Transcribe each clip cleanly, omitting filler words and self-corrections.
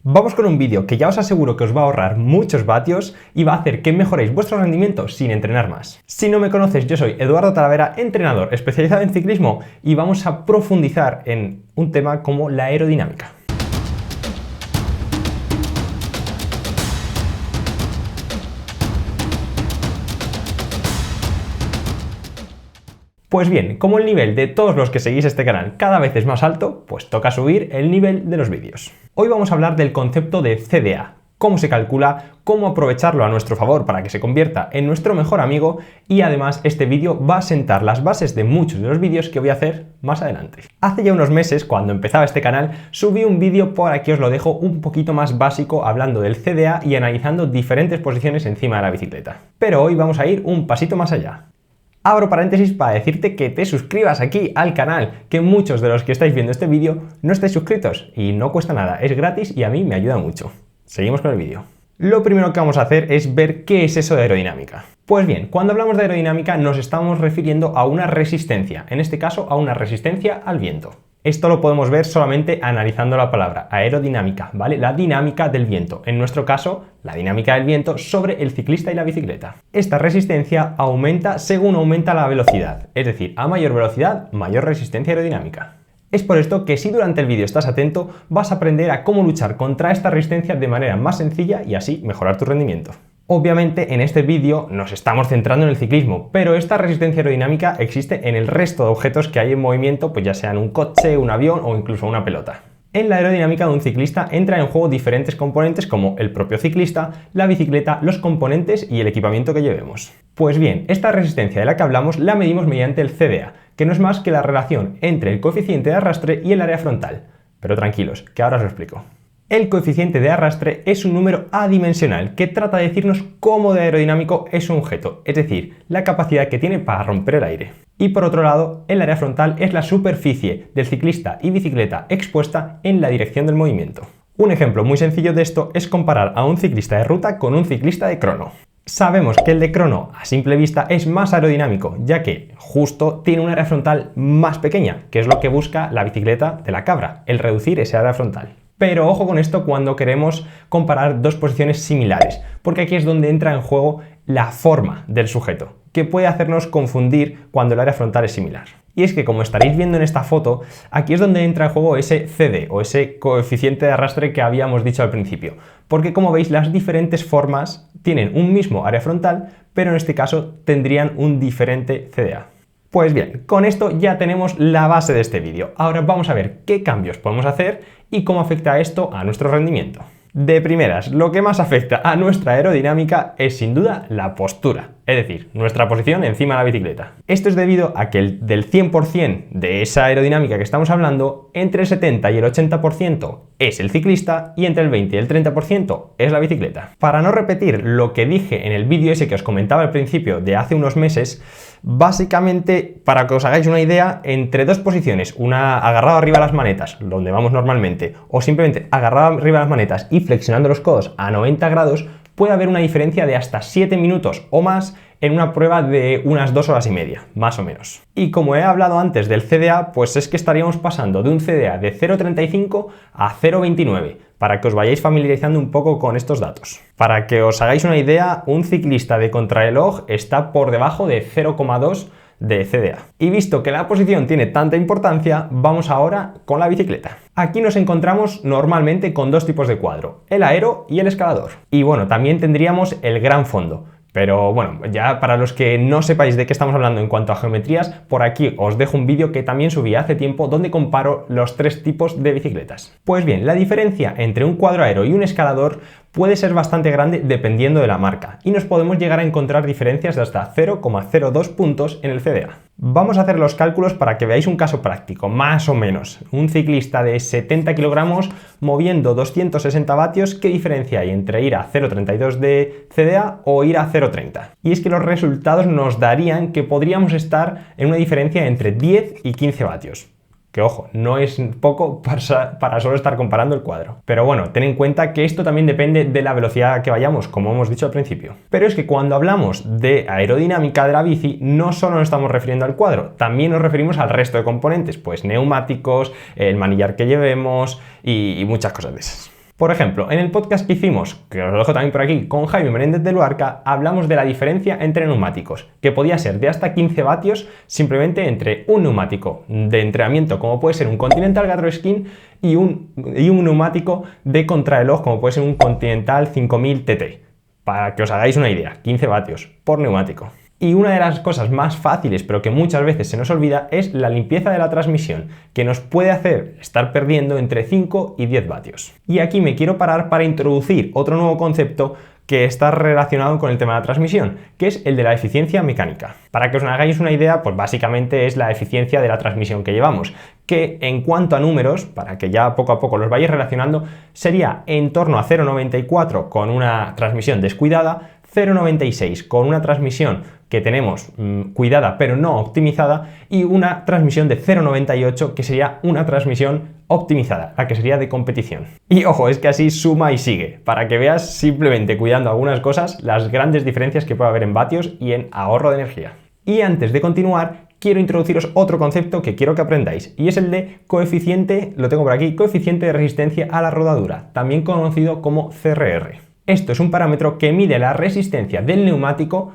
Vamos con un vídeo que ya os aseguro que os va a ahorrar muchos vatios y va a hacer que mejoréis vuestro rendimiento sin entrenar más. Si no me conoces, yo soy Eduardo Talavera, entrenador especializado en ciclismo y vamos a profundizar en un tema como la aerodinámica. Pues bien, como el nivel de todos los que seguís este canal cada vez es más alto, pues toca subir el nivel de los vídeos. Hoy vamos a hablar del concepto de CDA, cómo se calcula, cómo aprovecharlo a nuestro favor para que se convierta en nuestro mejor amigo y además este vídeo va a sentar las bases de muchos de los vídeos que voy a hacer más adelante. Hace ya unos meses, cuando empezaba este canal, subí un vídeo, por aquí os lo dejo, un poquito más básico hablando del CDA y analizando diferentes posiciones encima de la bicicleta. Pero hoy vamos a ir un pasito más allá. Abro paréntesis para decirte que te suscribas aquí al canal, que muchos de los que estáis viendo este vídeo no estáis suscritos y no cuesta nada, es gratis y a mí me ayuda mucho. Seguimos con el vídeo. Lo primero que vamos a hacer es ver qué es eso de aerodinámica. Pues bien, cuando hablamos de aerodinámica nos estamos refiriendo a una resistencia, en este caso a una resistencia al viento. Esto lo podemos ver solamente analizando la palabra aerodinámica, ¿vale? La dinámica del viento. En nuestro caso, la dinámica del viento sobre el ciclista y la bicicleta. Esta resistencia aumenta según aumenta la velocidad, es decir, a mayor velocidad, mayor resistencia aerodinámica. Es por esto que si durante el vídeo estás atento, vas a aprender a cómo luchar contra esta resistencia de manera más sencilla y así mejorar tu rendimiento. Obviamente en este vídeo nos estamos centrando en el ciclismo, pero esta resistencia aerodinámica existe en el resto de objetos que hay en movimiento, pues ya sean un coche, un avión o incluso una pelota. En la aerodinámica de un ciclista entran en juego diferentes componentes como el propio ciclista, la bicicleta, los componentes y el equipamiento que llevemos. Pues bien, esta resistencia de la que hablamos la medimos mediante el CDA, que no es más que la relación entre el coeficiente de arrastre y el área frontal. Pero tranquilos, que ahora os lo explico. El coeficiente de arrastre es un número adimensional que trata de decirnos cómo de aerodinámico es un objeto, es decir, la capacidad que tiene para romper el aire. Y por otro lado, el área frontal es la superficie del ciclista y bicicleta expuesta en la dirección del movimiento. Un ejemplo muy sencillo de esto es comparar a un ciclista de ruta con un ciclista de crono. Sabemos que el de crono a simple vista es más aerodinámico, ya que justo tiene un área frontal más pequeña, que es lo que busca la bicicleta de la cabra, el reducir ese área frontal. Pero ojo con esto cuando queremos comparar dos posiciones similares, porque aquí es donde entra en juego la forma del sujeto, que puede hacernos confundir cuando el área frontal es similar. Y es que, como estaréis viendo en esta foto, aquí es donde entra en juego ese CD o ese coeficiente de arrastre que habíamos dicho al principio, porque como veis las diferentes formas tienen un mismo área frontal, pero en este caso tendrían un diferente CDA. Pues bien, con esto ya tenemos la base de este vídeo. Ahora vamos a ver qué cambios podemos hacer y cómo afecta esto a nuestro rendimiento. De primeras, lo que más afecta a nuestra aerodinámica es sin duda la postura, es decir, nuestra posición encima de la bicicleta. Esto es debido a que del 100% de esa aerodinámica que estamos hablando, entre el 70 y el 80% es el ciclista y entre el 20 y el 30% es la bicicleta. Para no repetir lo que dije en el vídeo ese que os comentaba al principio de hace unos meses, básicamente, para que os hagáis una idea, entre dos posiciones, una agarrado arriba a las manetas, donde vamos normalmente, o simplemente agarrado arriba a las manetas y flexionando los codos a 90 grados, puede haber una diferencia de hasta 7 minutos o más en una prueba de unas 2 horas y media, más o menos. Y como he hablado antes del CDA, pues es que estaríamos pasando de un CDA de 0,35 a 0,29, para que os vayáis familiarizando un poco con estos datos. Para que os hagáis una idea, un ciclista de contrarreloj está por debajo de 0,2 de CDA. Y visto que la posición tiene tanta importancia, vamos ahora con la bicicleta. Aquí nos encontramos normalmente con dos tipos de cuadro, el aero y el escalador. Y bueno, también tendríamos el gran fondo. Pero bueno, ya para los que no sepáis de qué estamos hablando en cuanto a geometrías, por aquí os dejo un vídeo que también subí hace tiempo donde comparo los tres tipos de bicicletas. Pues bien, la diferencia entre un cuadro aero y un escalador puede ser bastante grande dependiendo de la marca y nos podemos llegar a encontrar diferencias de hasta 0,02 puntos en el CDA. Vamos a hacer los cálculos para que veáis un caso práctico, más o menos. Un ciclista de 70 kilogramos moviendo 260 vatios, ¿qué diferencia hay entre ir a 0,32 de CDA o ir a 0,30? Y es que los resultados nos darían que podríamos estar en una diferencia entre 10 y 15 vatios. Que ojo, no es poco para solo estar comparando el cuadro. Pero bueno, ten en cuenta que esto también depende de la velocidad a que vayamos, como hemos dicho al principio. Pero es que cuando hablamos de aerodinámica de la bici, no solo nos estamos refiriendo al cuadro, también nos referimos al resto de componentes, pues neumáticos, el manillar que llevemos y muchas cosas de esas. Por ejemplo, en el podcast que hicimos, que os lo dejo también por aquí, con Jaime Menéndez de Luarca, hablamos de la diferencia entre neumáticos, que podía ser de hasta 15 vatios simplemente entre un neumático de entrenamiento, como puede ser un Continental Gatro Skin, y un neumático de contrarreloj, como puede ser un Continental 5000 TT. Para que os hagáis una idea, 15 vatios por neumático. Y una de las cosas más fáciles, pero que muchas veces se nos olvida, es la limpieza de la transmisión, que nos puede hacer estar perdiendo entre 5 y 10 vatios. Y aquí me quiero parar para introducir otro nuevo concepto que está relacionado con el tema de la transmisión, que es el de la eficiencia mecánica. Para que os hagáis una idea, pues básicamente es la eficiencia de la transmisión que llevamos, que en cuanto a números, para que ya poco a poco los vayáis relacionando, sería en torno a 0,94 con una transmisión descuidada, 0,96 con una transmisión que tenemos cuidada pero no optimizada, y una transmisión de 0,98 que sería una transmisión optimizada, la que sería de competición. Y ojo, es que así suma y sigue, para que veas simplemente cuidando algunas cosas las grandes diferencias que puede haber en vatios y en ahorro de energía. Y antes de continuar, quiero introduciros otro concepto que quiero que aprendáis, y es el de coeficiente, lo tengo por aquí, coeficiente de resistencia a la rodadura, también conocido como CRR. Esto es un parámetro que mide la resistencia del neumático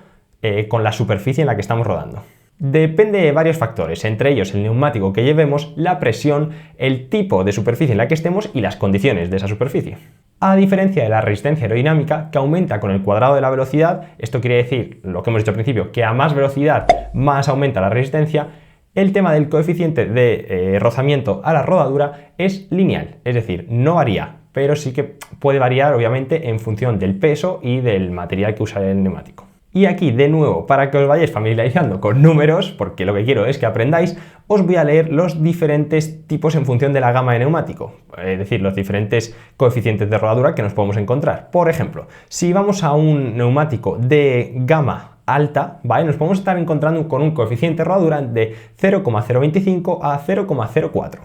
con la superficie en la que estamos rodando. Depende de varios factores, entre ellos el neumático que llevemos, la presión, el tipo de superficie en la que estemos y las condiciones de esa superficie. A diferencia de la resistencia aerodinámica, que aumenta con el cuadrado de la velocidad, esto quiere decir, lo que hemos dicho al principio, que a más velocidad más aumenta la resistencia, el tema del coeficiente de rozamiento a la rodadura es lineal, es decir, no varía, pero sí que puede variar obviamente en función del peso y del material que usa el neumático. Y aquí, de nuevo, para que os vayáis familiarizando con números, porque lo que quiero es que aprendáis, os voy a leer los diferentes tipos en función de la gama de neumático, es decir, los diferentes coeficientes de rodadura que nos podemos encontrar. Por ejemplo, si vamos a un neumático de gama alta, ¿vale? Nos podemos estar encontrando con un coeficiente de rodadura de 0,025 a 0,04.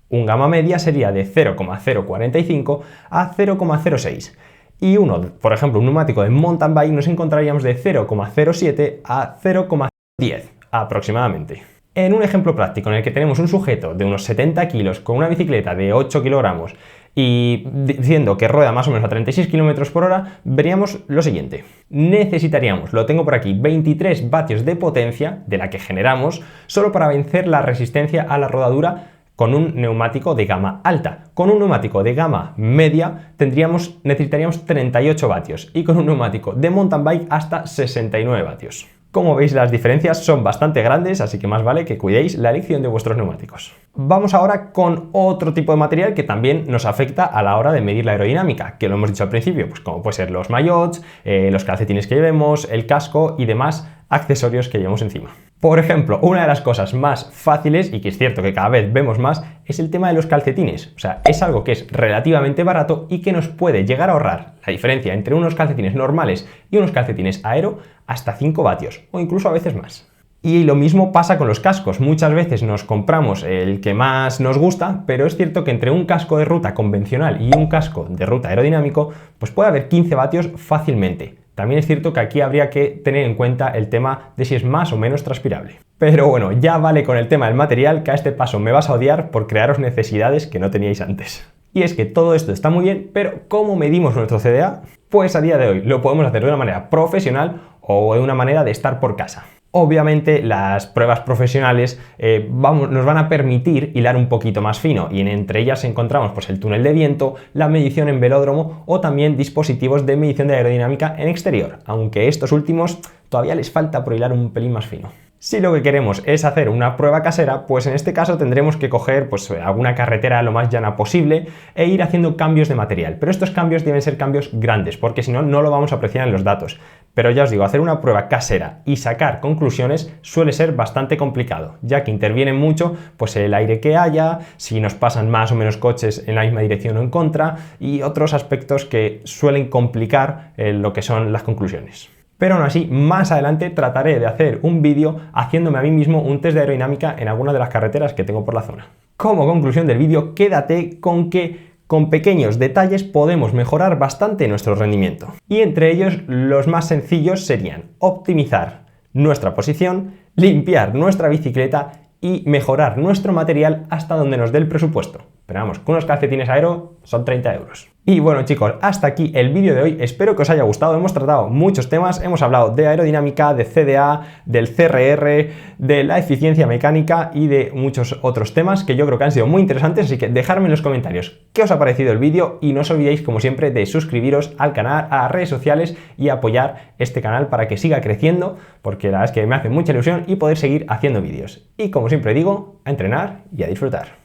Un gama media sería de 0,045 a 0,06. Y por ejemplo, un neumático de mountain bike nos encontraríamos de 0,07 a 0,10 aproximadamente. En un ejemplo práctico en el que tenemos un sujeto de unos 70 kilos con una bicicleta de 8 kilogramos y diciendo que rueda más o menos a 36 km por hora, veríamos lo siguiente. Necesitaríamos, lo tengo por aquí, 23 vatios de potencia de la que generamos solo para vencer la resistencia a la rodadura con un neumático de gama alta. Con un neumático de gama media necesitaríamos 38 vatios y con un neumático de mountain bike hasta 69 vatios. Como veis, las diferencias son bastante grandes, así que más vale que cuidéis la elección de vuestros neumáticos. Vamos ahora con otro tipo de material que también nos afecta a la hora de medir la aerodinámica, que lo hemos dicho al principio, pues como puede ser los maillots, los calcetines que llevemos, el casco y demás accesorios que llevemos encima. Por ejemplo, una de las cosas más fáciles, y que es cierto que cada vez vemos más, es el tema de los calcetines. O sea, es algo que es relativamente barato y que nos puede llegar a ahorrar la diferencia entre unos calcetines normales y unos calcetines aero hasta 5 vatios, o incluso a veces más. Y lo mismo pasa con los cascos. Muchas veces nos compramos el que más nos gusta, pero es cierto que entre un casco de ruta convencional y un casco de ruta aerodinámico, pues puede haber 15 vatios fácilmente. También es cierto que aquí habría que tener en cuenta el tema de si es más o menos transpirable. Pero bueno, ya vale con el tema del material, que a este paso me vas a odiar por crearos necesidades que no teníais antes. Y es que todo esto está muy bien, pero ¿cómo medimos nuestro CDA? Pues a día de hoy lo podemos hacer de una manera profesional o de una manera de estar por casa. Obviamente las pruebas profesionales nos van a permitir hilar un poquito más fino, y entre ellas encontramos pues el túnel de viento, la medición en velódromo o también dispositivos de medición de aerodinámica en exterior, aunque estos últimos todavía les falta por hilar un pelín más fino. Si lo que queremos es hacer una prueba casera, pues en este caso tendremos que coger pues alguna carretera lo más llana posible e ir haciendo cambios de material. Pero estos cambios deben ser cambios grandes, porque si no, no lo vamos a apreciar en los datos. Pero ya os digo, hacer una prueba casera y sacar conclusiones suele ser bastante complicado, ya que interviene mucho pues el aire que haya, si nos pasan más o menos coches en la misma dirección o en contra, y otros aspectos que suelen complicar lo que son las conclusiones. Pero aún así, más adelante trataré de hacer un vídeo haciéndome a mí mismo un test de aerodinámica en alguna de las carreteras que tengo por la zona. Como conclusión del vídeo, quédate con que con pequeños detalles podemos mejorar bastante nuestro rendimiento. Y entre ellos, los más sencillos serían optimizar nuestra posición, limpiar nuestra bicicleta y mejorar nuestro material hasta donde nos dé el presupuesto. Pero vamos, que unos calcetines Aero son 30 euros. Y bueno chicos, hasta aquí el vídeo de hoy, espero que os haya gustado, hemos tratado muchos temas, hemos hablado de aerodinámica, de CDA, del CRR, de la eficiencia mecánica y de muchos otros temas que yo creo que han sido muy interesantes, así que dejadme en los comentarios qué os ha parecido el vídeo y no os olvidéis como siempre de suscribiros al canal, a las redes sociales y apoyar este canal para que siga creciendo, porque la verdad es que me hace mucha ilusión y poder seguir haciendo vídeos. Y como siempre digo, a entrenar y a disfrutar.